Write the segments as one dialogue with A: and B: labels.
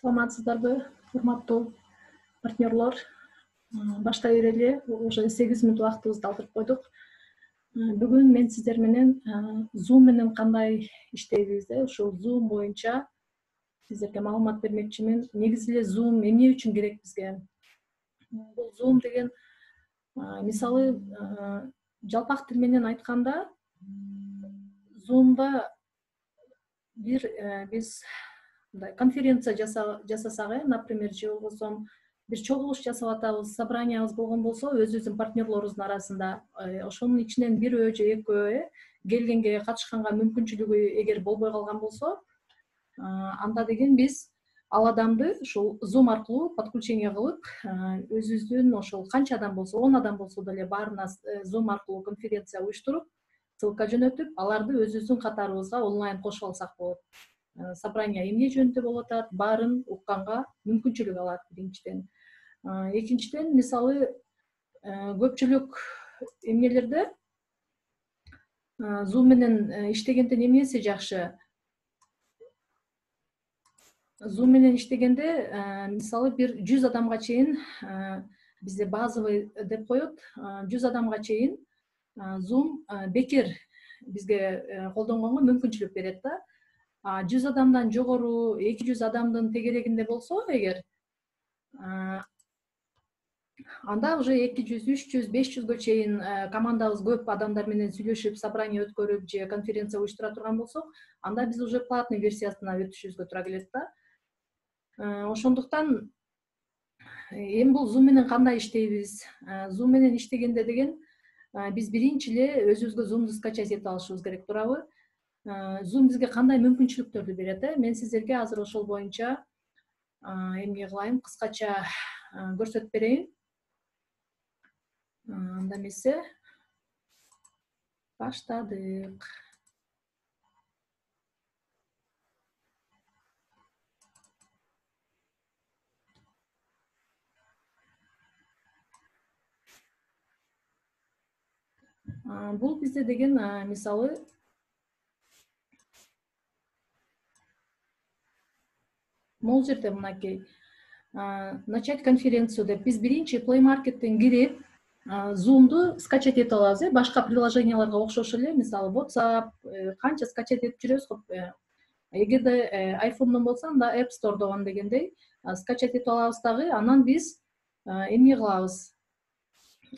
A: Саламатсыздарбы, урматтуу партнерлор. Баштай берели, уже 8 мүнөт убактыбызды алдырып койдук. Бүгүн мен сиздер менен Zoom менен кандай иштейбиз, ушул Zoom боюнча сиздерге маалымат бермекчимин. Негизи эле Zoom эмне үчүн керек бизге? Бул Zoom деген мисалы жалпак тил менен айтканда Zoom'да биз конференция жасасак, например, же болбосо бир чогулуш жасап атабыз, собраниябыз болгон болсо, өзүбүздүн партнерлорубуздун арасында ошонун ичинен бирөө же экөө келгенге катышканга мүмкүнчүлүгү эгер болбой калган болсо, анда деген биз ал адамды ушул Zoom аркылуу подключение кылып, өзүбүздүн ошол канча адам болсо, 10 адам болсо деле баарына Zoom аркылуу конференция уюштуруп, ссылка жөнөтүп, аларды өзүбүздүн катарыбызга онлайн кошуп алсак болот. Собрание эмне жөнүндө болуп атат, баарын укканга мүмкүнчүлүк алат биринчиден. Экинчиден, мисалы көпчүлүк эмнелерде Zoom менен иштегенде эмнеси жакшы? Zoom менен иштегенде, мисалы бир 100 адамга чейин бизде базовый деп коет, 100 адамга чейин Zoom бекер бизге колдонгонго мүмкүнчүлүк берет да. 100 адамдан жогору, 200 адамдын тегерегинде болсо эгер, анда уже 200, 300, 500гө чейин командабыз көп адамдар менен сүйлөшүп, собрание өткөрүп же конференция уюштура турган болсок, анда биз уже платный версиясына өтүшүбүзгө туура келет да. Ошондуктан эми бул Zoom менен кандай иштейбиз? Zoom менен иштегенде деген биз биринчи эле өзүбүзгө Zoom'ду скачать этип алышыбыз керек, туурабы? Zoom бизге кандай мүмкүнчүлүктөрдү берет? Мен сиздерге азыр ошол боюнча эмне кылайын, кыскача көрсөтүп берейин. Анда эмесе баштадык. Бул бизде деген мисалы могул жерде мынакей начать конференцию деп биз биринчи Play Market'тен кирип Zoom'ду скачать этип алабыз, башка приложенияларга окшош эле, мисалы WhatsApp, канча скачать этип жүрөбүз. Эгерде iPhone'дон болсо, анда App Store'дон дегендей скачать этип алабыз дагы, анан биз эмне кылабыз?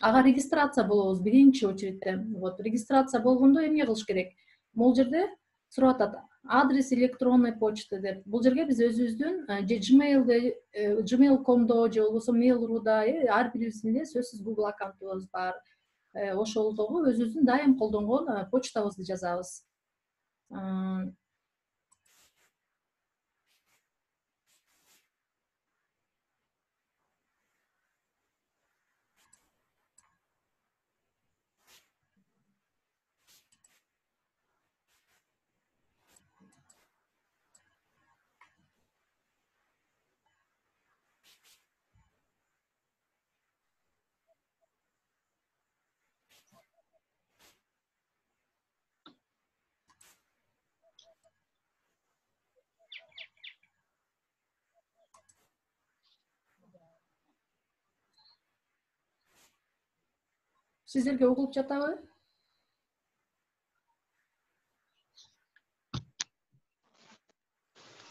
A: Ага регистрация болобуз биринчи очередте. Вот регистрация болгондо эмне кылыш керек? Могул жерде сурап атат адрес электронной почты деп. Бул жерге биз өзүбүздүн же gmail.com'до же болбосо mail.ru'да ар бирибиздин эле сөзсүз Google аккаунтубуз бар. Ошолдогу өзүбүздүн дайым колдонгон почтабызды жазабыз. Сиздерге угулуп жатабы?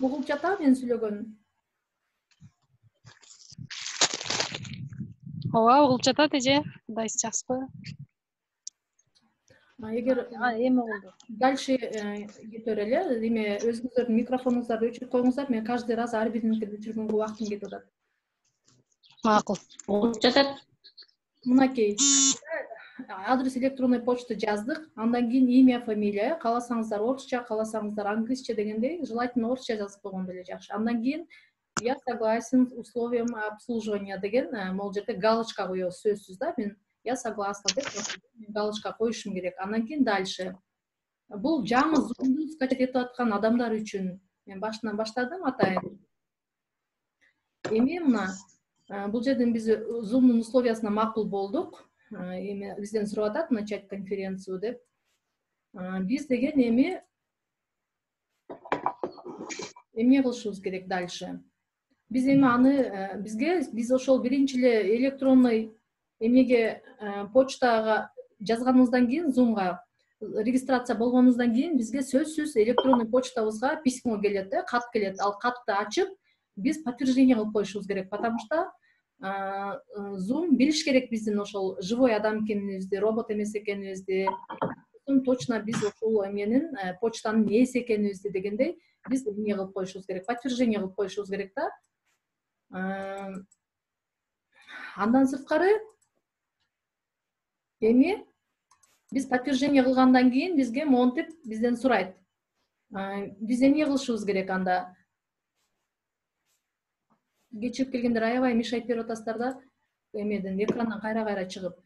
A: Угулуп жатабы мен сүйлөгөнүм?
B: Ооба, угулуп жатат эже. Кудайсы жакшыбы?
A: Эгер
B: Эми угулду.
A: Дальше кете берели, эме өзүңүздөрдүн микрофонуңуздарды өчүрүп коюңуздар. Мен каждый раз ар бириники өчүргөнгө убактым кетип атат.
B: Макул.
C: Угулуп жатат.
A: Мынакей адрес электронной почты жаздык, андан кийин имя, фамилия, кааласаңыздар орусча, кааласаңыздар англисче дегендей, желательно орусча жазып койгондо эле жакшы. Андан кийин я согласен с условием обслуживания деген могул жерде галочка коебуз, сөзсүз да, мен я согласна деп галочка коюшум керек. Андан кийин дальше. Бул жаңы Zoom'ду скачать этип аткан адамдар үчүн. Мен башынан баштадым, атайын. Эми мына бул жерден биз Zoom'дун условиясына макул болдук. Эми бизден сурап атат начать конференцию деп. Биз деген эмне кылышыбыз керек дальше? Биз эми аны биз ошол биринчи эле электронный эмеге почтага жазганыбыздан кийин Zoom'га регистрация болгонубуздан кийин бизге сөзсүз электронный почтабызга письмо келет, кат келет. Ал катты ачып биз подтверждение кылып коюшубуз керек, потому что Zoom билиш керек биздин ошол живой адам экенибизди, робот эмес экенибизди, точно биз ушул эменин почтанын ээси экенибизди дегендей биз эмне кылып коюшубуз керек, подтверждение кылып коюшубуз керек да. Андан сырткары эми биз подтверждение кылгандан кийин бизге монтип бизден сурайт. Биз эмне кылышыбыз керек анда? Кечирип келгендер аябай мешайт берип атасыздар да, эмеден экрандан кайра чыгып.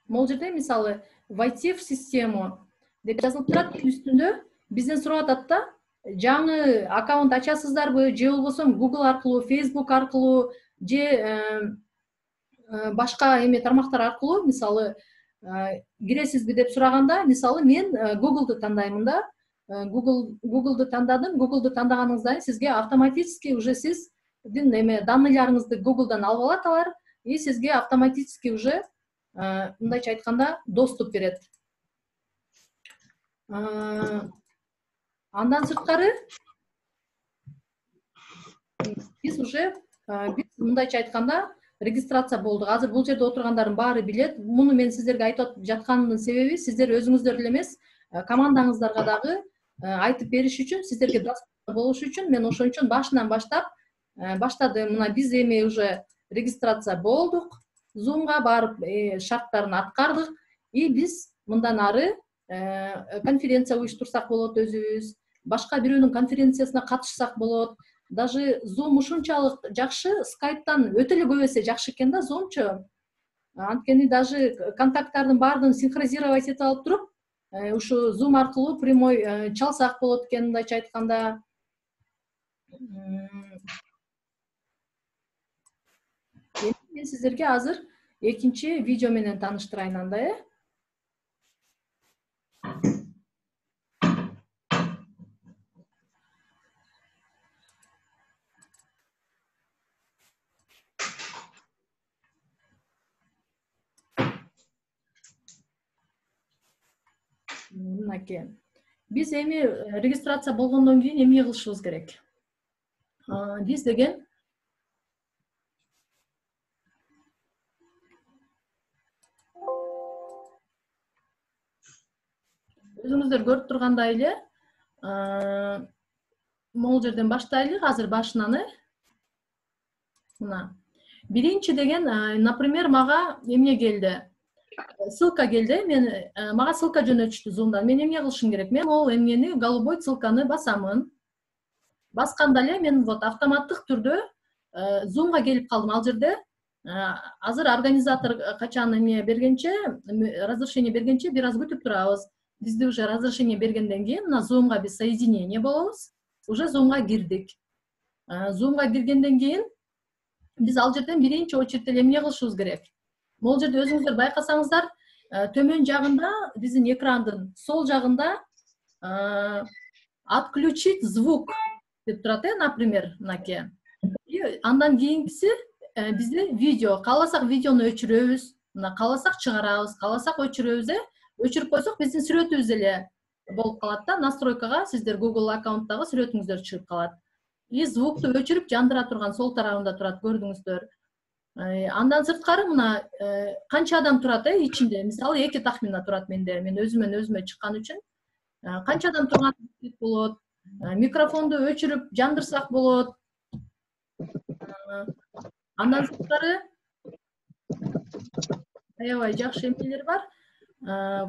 A: Могул жерде мисалы войти в систему деп жазылып турат, үстүндө бизден сурап атат да, жаңы аккаунт ачасыздарбы, же болбосо Google аркылуу, Facebook аркылуу, же башка эме тармактар аркылуу мисалы киресизби деп сураганда, мисалы мен Google'ду тандаймын да. Google'ду тандадым. Google'ду тандаганыңыздан сизге автоматически уже сиздин эме данныйларыңызды Google'дан алып алат алар, и сизге автоматически уже мындайча айтканда доступ берет. Андан сырткары биз уже мындайча айтканда регистрация болдук. Азыр бул жерде отургандардын баары билет. Муну мен сиздерге айтып жатканымдын себеби сиздер өзүңүздөр эле эмес, командаңыздарга дагы айтып бериш үчүн, сиздерге доступ болуш үчүн мен ошон үчүн башынан баштап баштадым. Мына биз эми уже регистрация болдук. Zoom'га барып шарттарын аткардык, и биз мындан ары конференция уюштурсак болот өзүбүз, башка бирөөнүн конференциясына катышсак болот. Даже Zoom ушунчалык жакшы, Skype'тан өтө эле көп эсе жакшы экен да Zoomчу. Анткени даже контакттардын баардыгын синхронизировать этип алып туруп, ушу Zoom аркылуу прямой чалсак болот экен, мындайча айтканда. Мен сиздерге азыр экинчи видео менен тааныштырайын анда, Мынакей. Биз эми регистрация болгондон кийин эмне кылышыбыз керек? Биз деген өзүңүздөр көрүп тургандай эле могул жерден баштайлы, азыр башынан. Мына биринчи деген, например, мага эмне келди? Ссылка келди. Мага ссылка жөнөтүштү Zoom'дан. Мен эмне кылышым керек? Мен ол эмнени, голубой ссылканы басамын. Басканда эле мен вот автоматтык түрдө Zoom'га келип калдым. Ал жерде азыр организатор качан эмне бергенче, разрешение бергенче бир аз күтүп турабыз. Бизде уже разрешение бергенден кийин мына Zoom'га биз соединение болобуз. Уже Zoom'га кирдик. Zoom'га киргенден кийин биз ал жерден биринчи очередь эле эмне кылышыбыз керек? Могул жерде өзүңүздөр байкасаңыздар, төмөн жагында биздин экрандын сол жагында отключить звук деп турат, например, мынакей. Андан кийинкиси бизде видео. Кааласак видеону өчүрөбүз, мына кааласак чыгарабыз, кааласак өчүрөбүз. Өчүрүп койсок биздин сүрөтүбүз эле болуп калат да. Настройкага сиздер Google аккаунттагы сүрөтүңүздөр чыгып калат. И звукту өчүрүп жандыра турган сол тарабында турат, көрдүңүздөр. Андан сырткары мына канча адам турат ичинде? Мисалы 2 тахмина турат менде. Мен өзүмө чыккан үчүн канча адам турган болот. Микрофонду өчүрүп жандырсак болот. Андан сырткары аябай жакшы эмнелер бар.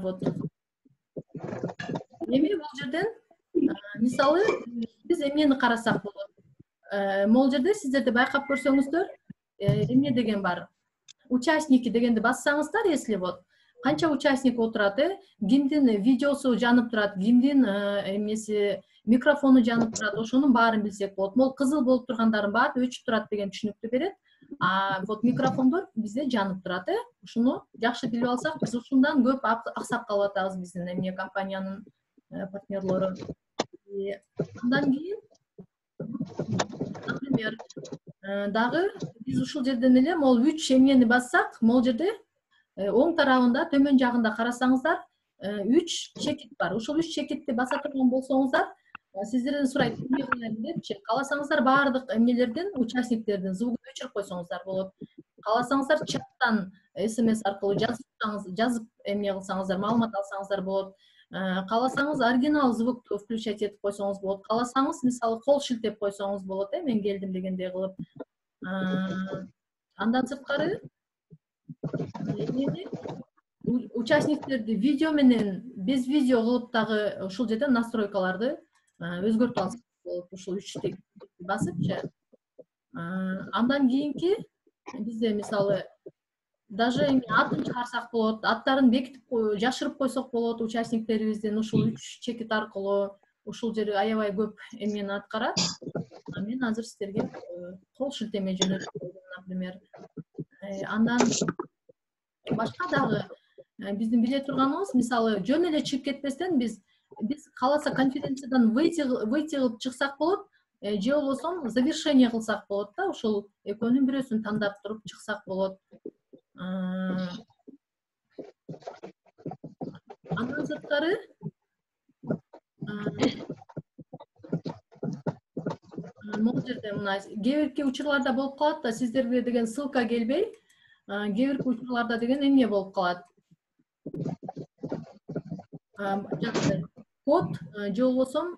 A: Вот. Эми бул жерден мисалы биз эмнени карасак болот? Могул жерде сиздерде байкап көрсөңүздөр, эмне деген бар? Участники дегенди бассаңыздар, если вот канча участник отурат, кимдин видеосу жанып турат, кимдин эмеси микрофону жанып турат, ошонун баарын билсек болот. Могул кызыл болуп тургандардын баары өчүп турат деген түшүнүктү берет. Вот микрофондор бизде жанып турат, ушуну жакшы билип алсак, биз ушундан көп аксап калып атабыз, биздин эмне компаниянын партнерлору. Андан кийин, например, дагы биз ушул жерден эле могул 3 эмнени бассак, могул жерде оң тарабында төмөн жагында карасаңыздар 3 чекит бар. Ушул 3 чекитти баса турган болсоңуздар, сиздерден сурайт, эмне кылайын депчи. Кааласаңыздар баардык эмнелерден, участниктердин звугун өчүрүп койсоңуздар болот. Кааласаңыздар чаттан SMS аркылуу жазып эмне кылсаңыздар, маалымат алсаңыздар болот. Кааласаңыз оригинал звукту включать этип койсоңуз болот. Кааласаңыз мисалы кол шилтеп койсоңуз болот, мен келдим дегендей кылып. Андан сырткары участниктерди видео менен без видео кылып дагы ушул жерден настройкаларды өзгөртүп алсаңыз болот. Ушул 3 басыпчы. Андан кийинки бизде мисалы даже атын чыгарсак болот, аттарын бекитип жашырып койсок болот участниктерибиздин. Ушул 3 чекит аркылуу ушул жери аябай көп эмнени аткарат. Мен азыр сиздерге кол шилтеме жөнөтүп койдум, например. Андан башка дагы биздин биле турганыбыз, мисалы жөн эле чыгып кетпестен биз кааласа конференциядан выйти кылып чыксак болот, же болбосо завершение кылсак болот да, ушул экөөнүн бирөөсүн тандап туруп чыксак болот. Андан сырткары могул жерде мына кээ бирки учурларда болуп калат да, сиздерге деген ссылка келбей, кээ бирки учурларда деген эмне болуп калат. Код же болбосо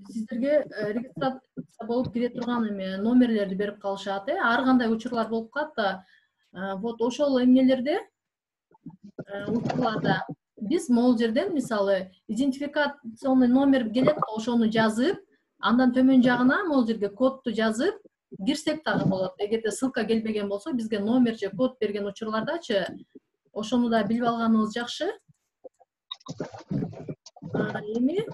A: сиздерге регистрация болуп кире турган эме номерлерди берип калышат, ар кандай учурлар болуп калат да. Вот ошол эмнелерде учурларда биз могул жерден мисалы идентификационный номер келет, ошону жазып, андан төмөн жагына могул жерге кодду жазып кирсек дагы болот. Эгерде ссылка келбеген болсо, бизге номер же код берген учурлардачы ошону да билип алганыбыз жакшы. Эми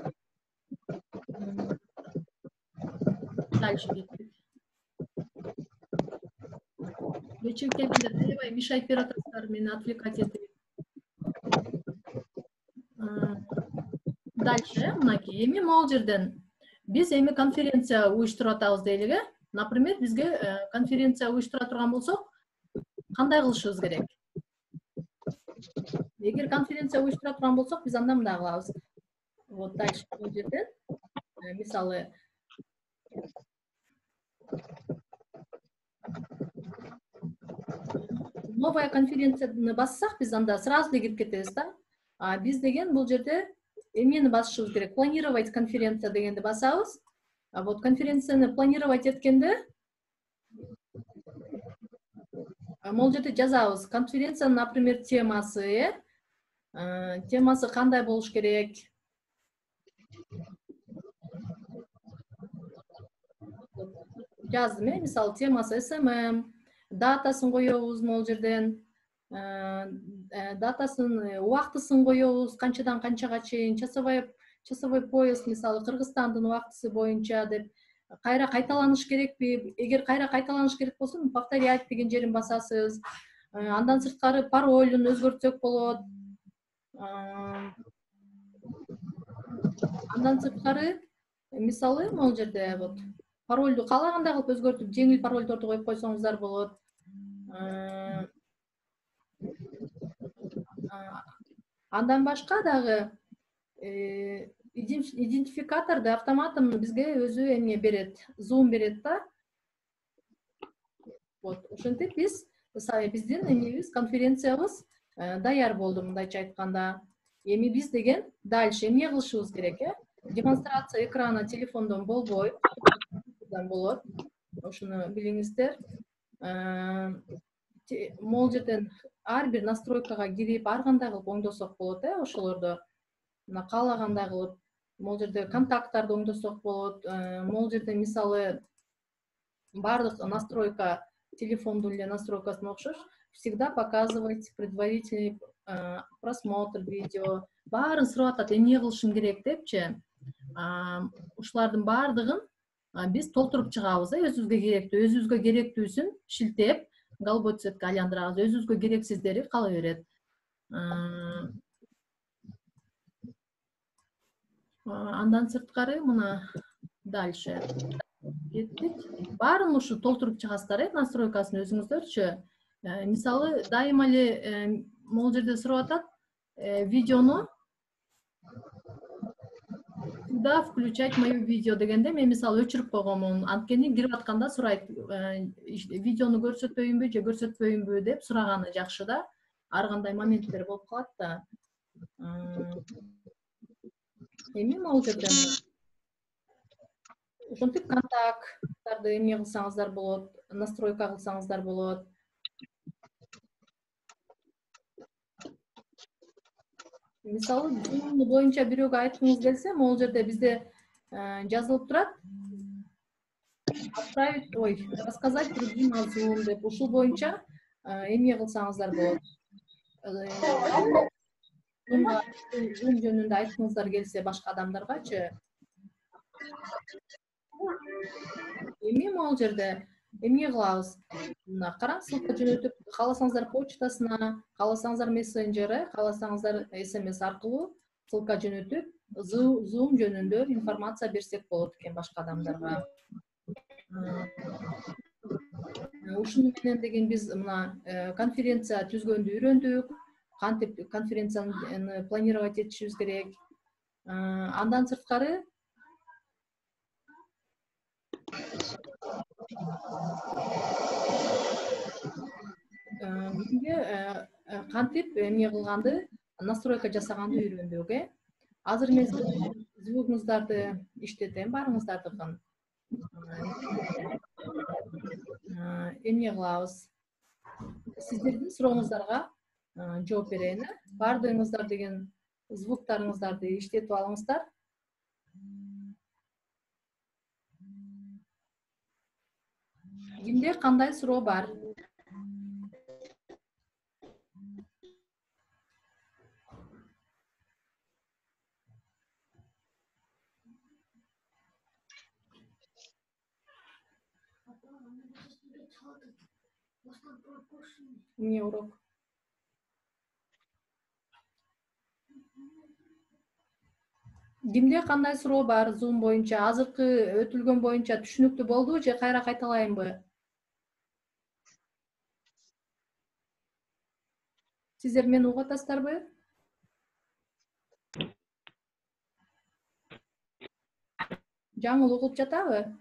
A: дальше кеттик. Кечирип келгендер аябай мешать берип атасыздар, мени отвлекать этип. Дальше мынакей эми могул жерден биз эми конференция уюштуруп атабыз дейлиги. Например, бизге конференция уюштура турган болсок, кандай кылышыбыз керек? Эгер конференция уюштура турган болсок, биз анда мындай кылабыз. Вот дальше могул жерден мисалы новая конференцияны бассак, биз анда сразу эле кирип кетебиз да. Биз деген бул жерде эмнени басышыбыз керек? Планировать конференция дегенди басабыз. Вот конференцияны планировать эткенде могул жерде жазабыз. Конференциянын, например, темасы, темасы кандай болуш керек? Жаздым, мисалы темасы SMM, датасын коебуз могул жерден, датасын, убактысын коебуз, канчадан канчага чейин, часовой пояс, мисалы Кыргызстандын убактысы боюнча деп, кайра кайталаныш керекпи? Эгер кайра кайталаныш керек болсо, повторять деген жерин басасыз. Андан сырткары паролун өзгөртсөк болот. Андан сырткары мисалы могул жерде вот паролду каалагандай кылып өзгөртүп, жеңил паролдорду коюп койсоңуздар болот. Андан башка дагы идентификаторду автоматом бизге өзү эмне берет, зум берет да. Вот ошентип биздин эмебиз, конференциябыз даяр болду, мындайча айтканда. Эми биз деген дальше эмне кылышыбыз керек, демонстрация экрана телефондон болбойт, болот. Ошону билиңиздер. Могул жерден ар бир настройкага кирип, ар кандай кылып оңдосок болот, ошолорду. Мына каалагандай кылып, могул жерде контакттарды оңдосок болот. Могул жерде мисалы бардык настройка, телефондун эле настройкасына окшош, всегда показывать предварительный просмотр видео. Баарын сурап атат, эмне кылышым керек депчи. Ушулардын баардыгын биз толтуруп чыгабыз, өзүбүзгө керектүүсүн шилтеп, голубой цветке айландырабыз, өзүбүзгө керексиздери кала берет. Андан сырткары мына дальше кеттик. Баарын ушу толтуруп чыгасыздар, настройкасын өзүңүздөрчү. Мисалы дайыма эле могул жерде сурап атат, видеону куда включать мое видео дегенде мен мисалы өчүрүп койгонмун. Анткени кирип атканда сурайт, видеону көрсөтпөйүнбү же көрсөтпөйүнбү деп сураганы жакшы да. Ар кандай моменттер болуп калат да. Эми могул жерде ошентип контакттарды эмне кылсаңыздар болот, настройка кылсаңыздар болот. Мисалы Zoom боюнча бирөөгө айткыңыз келсе, могул жерде бизде жазылып турат. Отправить, рассказать другим о Zoom деп ушул боюнча эмне кылсаңыздар болот. Zoom жөнүндө айткыңыздар келсе башка адамдаргачы. Эми могул жерде эмне кылабыз? Мына караң, ссылка жөнөтүп, кааласаңыздар почтасына, кааласаңыздар мессенджери, кааласаңыздар SMS аркылуу ссылка жөнөтүп, Zoom жөнүндө информация берсек болот экен башка адамдарга. Ушуну менен деген биз мына конференция түзгөндү үйрөндүк, кантип конференцияны планировать этишибиз керек. Андан сырткары кантип эмне кылганды, настройка жасаганды үйрөндүк. Азыр мен звугуңуздарды иштетем, баарыңыздардыкын. Эмне кылабыз? Сиздердин сурооңуздарга жооп берейин. Баардыгыңыздар деген звуктарыңыздарды иштетип алыңыздар. Кимде кандай суроо бар? Эмне урок? Кимде кандай суроо бар Zoom боюнча? Азыркы өтүлгөн боюнча түшүнүктүү болдубу же кайра кайталайынбы? Сиздер мени угуп атасыздарбы? Жаңыл угуп жатабы?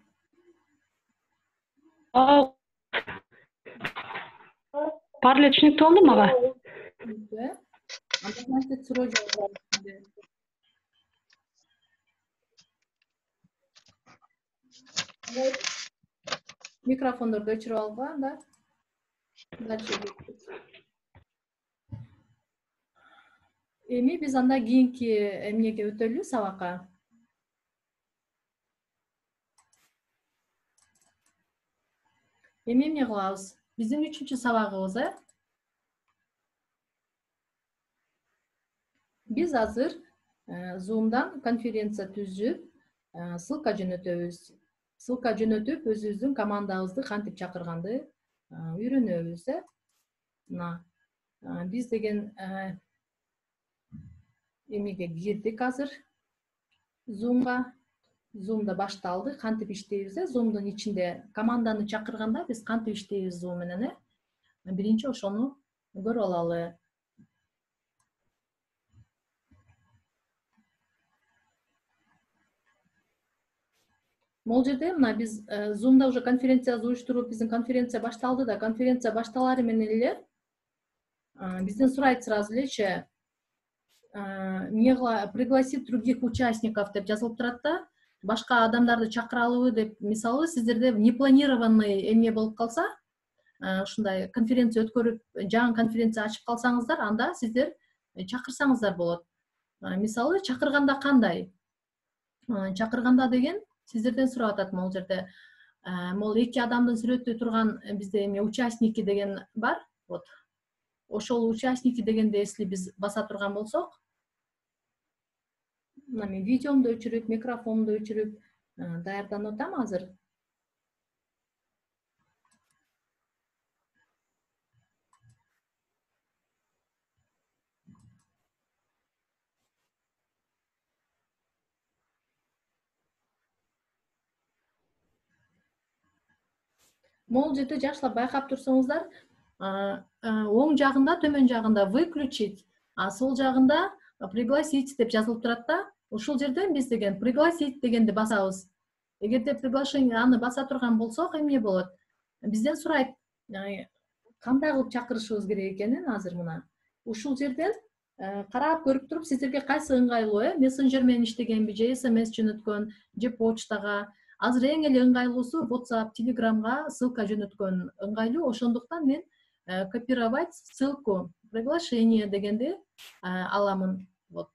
B: Баары эле түшүнүктүү болду мага.
A: Анда суроо жок. Микрофондорду өчүрүп алгыла анда. Эми биз анда кийинки эмнеге өтөлү, сабакка. Эми эмне кылабыз? Биздин 3-чү сабагыбыз, Биз азыр Zoom'дан конференция түзүп, ссылка жөнөтөбүз. Ссылка жөнөтүп, өзүбүздүн командабызды кантип чакырганды үйрөнөбүз. Мына биз деген эмеге кирдик азыр Zoom'га. Zoom'да башталды, кантип иштейбиз. Zoom'дун ичинде команданы чакырганда биз кантип иштейбиз Zoom менен. Биринчи ошону көрүп алалы. Могул жерде мына биз Zoom'да уже конференцияны уюштуруп, биздин конференция башталды да, конференция башталары менен эле бизден сурайт сразу элечи, пригласить других участников деп жазылып турат да. Башка адамдарды чакыралыбы деп, мисалы сиздерде непланированный эмне болуп калса, ушундай конференция өткөрүп, жаңы конференция ачып калсаңыздар, анда сиздер чакырсаңыздар болот. Мисалы чакырганда кандай? Чакырганда деген сиздерден сурап атат могул жерде. Могул 2 адамдын сүрөттөй турган бизде эме участники деген бар. Вот. Ошол участники дегенде эсли биз баса турган болсок, мына мен видеомду өчүрүп, микрофонду өчүрүп даярданып атам азыр. Могул жерде жакшылап байкап турсаңыздар, оң жагында, төмөн жагында выключить, а сол жагында пригласить деп жазылып турат да. Ушул жерден биз деген пригласить дегенди басабыз. Эгерде приглашение аны баса турган болсок, эмне болот? Бизден сурайт, кандай кылып чакырышыбыз керек экенин азыр мына. Ушул жерден карап көрүп туруп, сиздерге кайсы ыңгайлуу, мессенджер менен иштегенби, же SMS жөнөткөн, же почтага. Азыр эң эле ыңгайлуусу WhatsApp, Telegramга ссылка жөнөткөн ыңгайлуу. Ошондуктан мен копировать ссылку, приглашение дегенди аламын. Вот.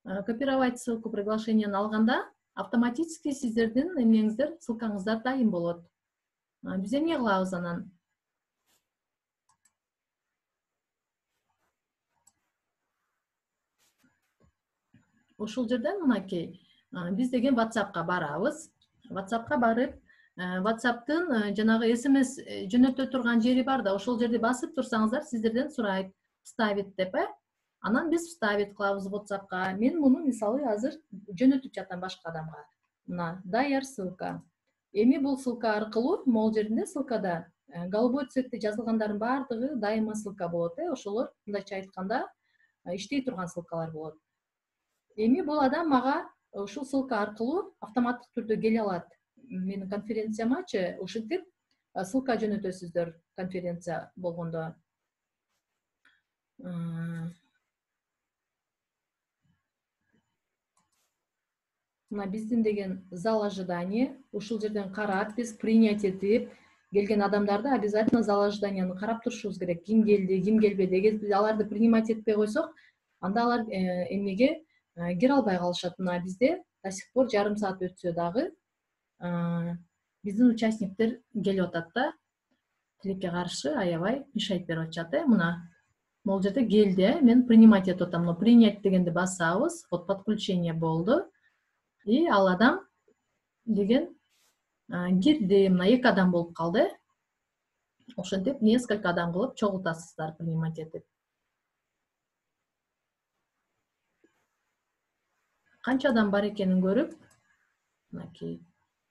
A: Копировать ссылку приглашениени алганда автоматически сиздердин эмнеңиздер, ссылкаңыздар дайым болот. Биз эмне кылабыз анан? Ушул жерден мынакей, биз деген WhatsAppка барабыз. WhatsAppка барып, WhatsApp'тын жанагы SMS жөнөтө турган жери бар да, ошол жерди басып турсаңыздар, сиздерден сурайт вставить деп, Анан биз вставить кылабыз WhatsAppка. Мен муну мисалы азыр жөнөтүп жатам башка адамга. Мына даяр ссылка. Эми бул ссылка аркылуу могул жеринде ссылкада голубой цветте жазылгандардын баардыгы дайыма ссылка болот, ошолор мындайча айтканда иштей турган ссылкалар болот. Эми бул адам мага ушул ссылка аркылуу автоматтык түрдө келе алат. Менин конференциямачы ушинтип ссылка жөнөтөсүздөр конференция болгондо. Мына биздин деген зал ожидания, ушул жерден карап биз принять этип келген адамдарды обязательно зал ожиданияны карап турушубуз керек. Ким келди, ким келбеди. Эгер биз аларды принимать этпей койсок, анда алар эмнеге кире албай калышат. Мына бизде до сих пор жарым саат өтсө дагы биздин участниктер келип атат да. Тилекке каршы аябай мешайт берип атышат. Мына могул жерде келди, мен принимать этип атам. Но принять дегенди басабыз, вот подключение болду. И ал адам деген кирди, мына 2 адам болуп калды. Ошентип несколько адам кылып чогултасыздар принимать этип. Канча адам бар экенин көрүп, мынакей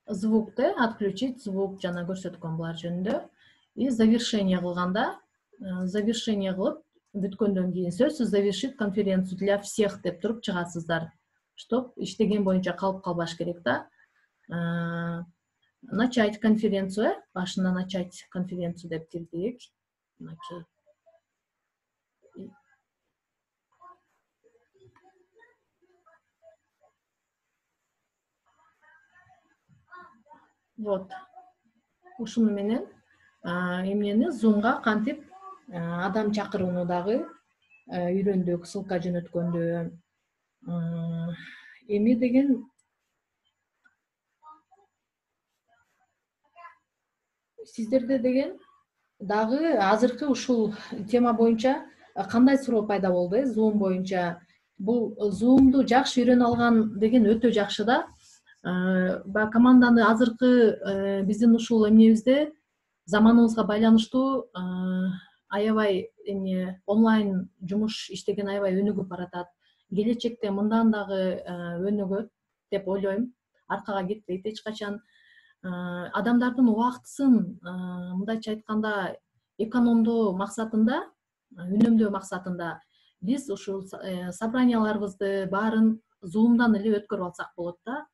A: звукты отключить, звук жана көрсөткөн булар жөнүндө. И завершение кылганда, завершение кылып бүткөндөн кийин сөзсүз завершить конференцию для всех деп туруп чыгасыздар. Чтоб иштеген боюнча калып калбаш керек да. Начать конференцию, башына начать конференцию деп кирдик. Мынакей. Вот. Ушуну менен эмнени Zoom'га кантип адам чакырууну дагы үйрөндүк, ссылка жөнөткөндү. Эми деген сиздерде деген дагы азыркы ушул тема боюнча кандай суроо пайда болду, Zoom боюнча? Бул Zoom'ду жакшы үйрөнүп алган деген өтө жакшы да. Баягы команданы азыркы биздин ушул эмнебизде заманыбызга байланыштуу аябай онлайн жумуш иштеген аябай өнүгүп баратат. Келечекте мындан дагы өнүгөт деп ойлойм. Аркага кетпейт эч качан. Адамдардын убактысын мындайча айтканда экономдоо максатында, үнөмдөө максатында биз ушул собранияларыбызды баарын Zoom'дан эле өткөрүп алсак болот да.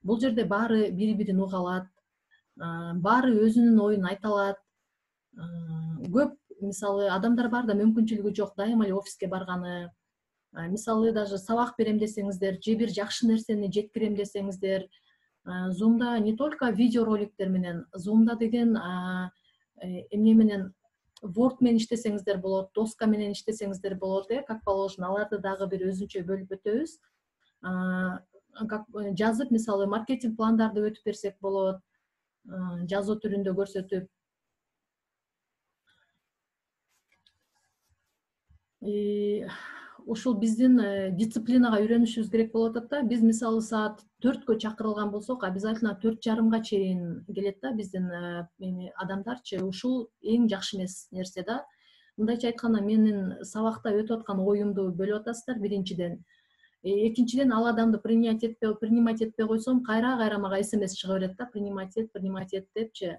A: Бул жерде баары бири-бирин уга алат, баары өзүнүн оюн айта алат. Көп мисалы адамдар бар да мүмкүнчүлүгү жок дайыма эле офиске барганы. Мисалы даже сабак берем десеңиздер, же бир жакшы нерсени жеткирем десеңиздер, Zoom'да не только видеороликтер менен, Zoom'да деген эмне менен Word менен иштесеңиздер болот, доска менен иштесеңиздер болот, как положено. Аларды дагы бир өзүнчө бөлүп өтөбүз. Жазып, мисалы, маркетинг пландарды өтүп берсек болот, жазуу түрүндө көрсөтүп. Ушул биздин дисциплинага үйрөнүшүбүз керек болуп атат да. Биз мисалы саат 4кө чакырылган болсок, обязательно 4:30 чейин келет да биздин адамдарчы. Ушул эң жакшы нерсе да. Мындайча айтканда, менин сабакта өтүп аткан оюмду бөлүп атасыздар биринчиден. Экинчиден, ал адамды принимать этпей койсом, кайра мага SMS чыга берет да, принимать эт депчи.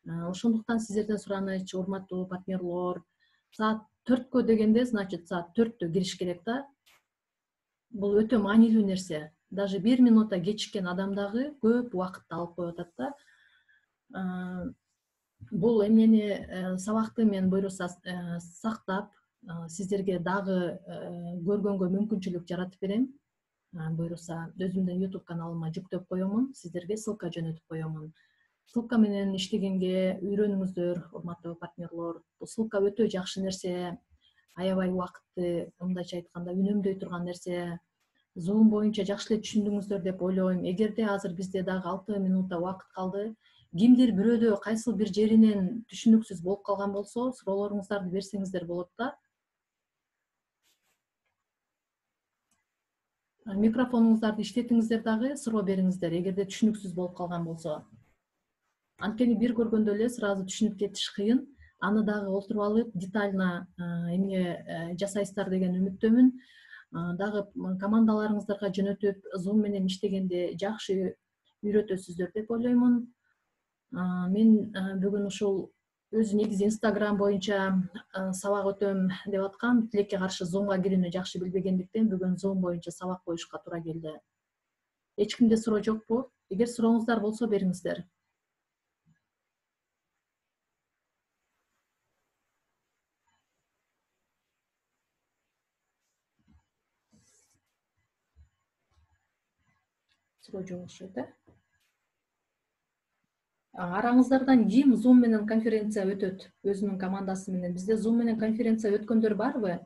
A: Ошондуктан сиздерден сураныч, урматтуу партнерлор, саат 4 дегенде, значит, саат 4 кириш керек да. Бул өтө маанилүү нерсе. Даже 1 минута кечиккен адам дагы көп убакытты алып коюп атат да. Бул эмнени сабакты мен буюрса сактап, сиздерге дагы көргөнгө мүмкүнчүлүк жаратып берем. Буюрса өзүмдүн YouTube каналыма жүктөп коёмун, сиздерге ссылка жөнөтүп коёмун. Ссылка менен иштегенге үйрөнүңүздөр, урматтуу партнерлор. Бул ссылка өтө жакшы нерсе. Аябай убакытты, мындайча айтканда, үнөмдөй турган нерсе. Zoom боюнча жакшы эле түшүндүңүздөр деп ойлойм. Эгерде азыр бизде дагы 6 минутта убакыт калды, кимдир бирөөдө кайсыл бир жеринен түшүнүксүз болуп калган болсо, суроолоруңуздарды берсеңиздер болот да. Микрофонуңуздарды иштетиңиздер дагы, суроо бериңиздер, эгерде түшүнүксүз болуп калган болсо. Анткени бир көргөндө эле сразу түшүнүп кетиш кыйын. Аны дагы олтуруп алып, детально эмне жасайсыздар деген үмүттөмүн. Дагы командаларыңыздарга жөнөтүп, Zoom менен иштегенде жакшы үйрөтөсүздөр деп ойлоймун. Мен бүгүн ушул өзү негизи Instagram боюнча сабак өтөм деп аткам. Тилекке каршы Zoomга кирүүнү жакшы билбегендиктен бүгүн Zoom боюнча сабак коюшка туура келди. Эч кимде суроо жокпу? Эгер сурооңуздар болсо бериңиздер. Суроо жок окшойт, Араңыздардан ким Zoom менен конференция өтөт өзүнүн командасы менен? Бизде Zoom менен конференция өткөндөр барбы?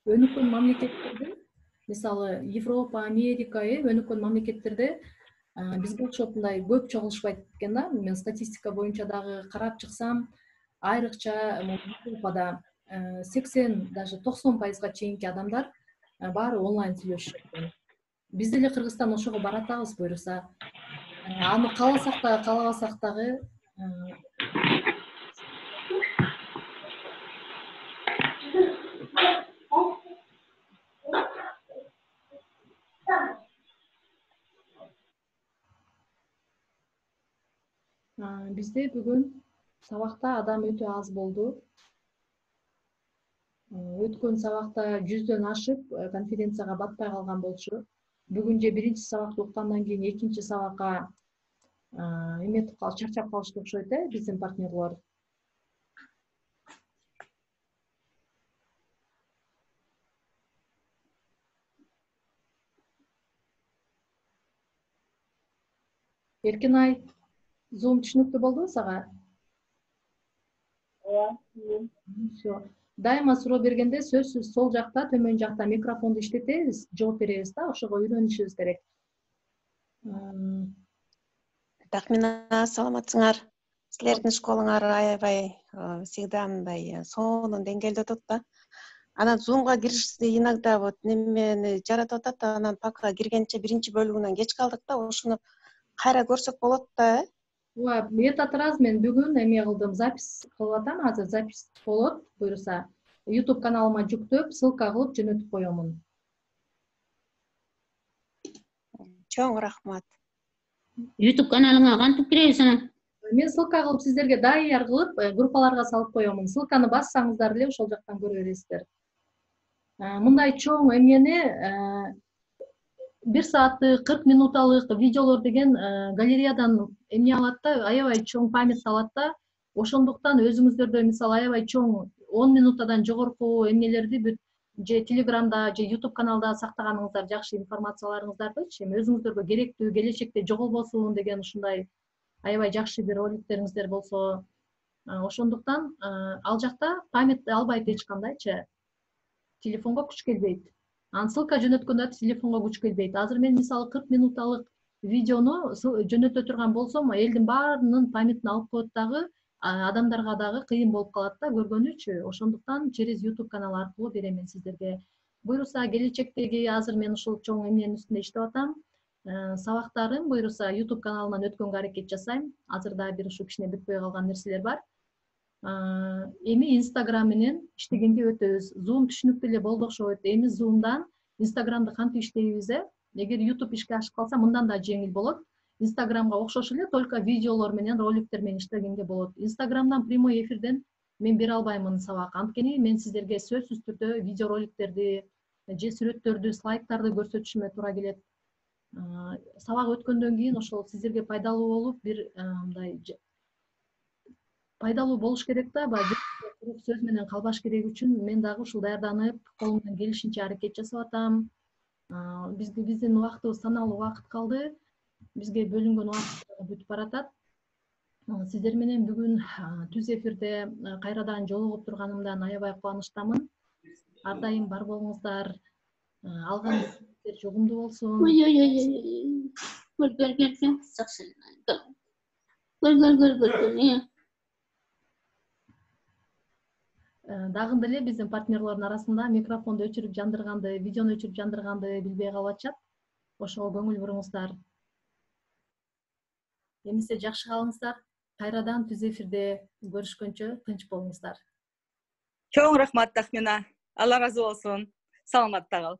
A: Өнүккөн мамлекеттерде, мисалы Европа, Америка, өнүккөн мамлекеттерде бизге окшоп мындай көп чогулушпайт экен да. Мен статистика боюнча дагы карап чыксам, айрыкча Европада 80, даже 90% чейинки адамдар баары онлайн сүйлөшүшөт экен. Биз деле Кыргызстан ошого баратабыз буюрса. Аны кааласак да, каалабасак дагы бизде бүгүн сабакта адам өтө аз болду. Өткөн сабакта 100дөн ашып конференцияга батпай калган болчу. Бүгүн же биринчи сабакты уккандан кийин экинчи сабакка эметип чарчап калышты окшойт, биздин партнерлор. Эркинай, Zoom түшүнүктүү болдубу сага? Всё. Дайыма суроо бергенде сөзсүз сол жакта, төмөн жакта микрофонду иштетебиз, жооп беребиз да, ошого үйрөнүшүбүз керек.
C: Рахмина, саламатсыңар. Силердин школуңар аябай всегда мындай сонун деңгээлде өтөт да. Анан Zoomга киришти иногда вот немени жаратып атат, анан пока киргенче биринчи бөлүгүнөн кеч калдык да, ошону кайра көрсөк болот да.
A: Ооба, этот раз мен бүгүн эме кылдым, запись кылып атам, азыр запись болот, буюрса YouTube каналыма жүктөп, ссылка кылып жөнөтүп коёмун.
C: Чоң рахмат.
D: YouTube каналыңа кантип киребиз анан?
A: Мен ссылка кылып сиздерге даяр кылып группаларга салып коёмун. Ссылканы бассаңыздар эле ошол жактан көрө бересиздер. Мындай чоң эмнени 1 сааттык, 40 минуталык видеолор деген галереядан эмне алат да, аябай чоң память алат да. Ошондуктан өзүңүздөрдө мисалы аябай чоң 10 минуттадан жогорку эмнелерди бүт же Telegramда, же YouTube каналда сактаганыңыздар жакшы информацияларыңыздарды, эми өзүңүздөргө керектүү, келечекте жоголбосун деген ушундай аябай жакшы бир роликтериңиздер болсо, ошондуктан ал жакта память албайт эч кандайчы. Телефонго күч келбейт. Ссылка жөнөткөндө телефонго күч келбейт. Азыр мен мисалы 40 минутталык видеону жөнөтө турган болсом, элдин баарынын памятын алып коет дагы, адамдарга дагы кыйын болуп калат да көргөнүчү. Ошондуктан через YouTube канал аркылуу берем мен сиздерге. Буюрса келечектеги азыр мен ушул чоң эмненин үстүндө иштеп атам. Сабактарым буюрса YouTube каналынан өткөнгө аракет жасайм. Азыр дагы бир ушу кичине бүтпөй калган нерселер бар. Эми Instagram менен иштегенге өтөбүз. Zoom түшүнүктүү эле болду окшойт. Эми Zoom'дан Instagram'ды кантип иштейбиз? Эгер YouTube ишке ашып калса, мындан да жеңил болот. Инстаграмга окшош эле, только видеолор менен, роликтер менен иштегенге болот. Инстаграмдан прямой эфирден мен бере албаймын сабак. Анткени мен сиздерге сөзсүз түрдө видеороликтерди же сүрөттөрдү, слайдтарды көрсөтүшүмө туура келет. Сабак өткөндөн кийин ошол сиздерге пайдалуу болуп, бир мындай пайдалуу болуш керек да, баягы сөз менен калбаш керек үчүн мен дагы ушул даярданып, колумдан келишинче аракет жасап атам. Биздин убактыбыз саналуу убакыт калды. Бизге бөлүнгөн убакыт бүтүп баратат. Сиздер менен бүгүн түз эфирде кайрадан жолугуп турганымдан аябай кубанычтамын. Ар дайым бар болуңуздар. Алган жогумдуу болсун. Дагы эле биздин партнерлордун арасында микрофонду өчүрүп жандырганды, видеону өчүрүп жандырганды билбей калып атышат. Ошого көңүл буруңуздар. Эмесе жакшы калыңыздар. Кайрадан түз эфирде көрүшкөнчө тынч болуңуздар.
E: Чоң рахмат Тахмина. Алла разы болсун. Саламатта кал.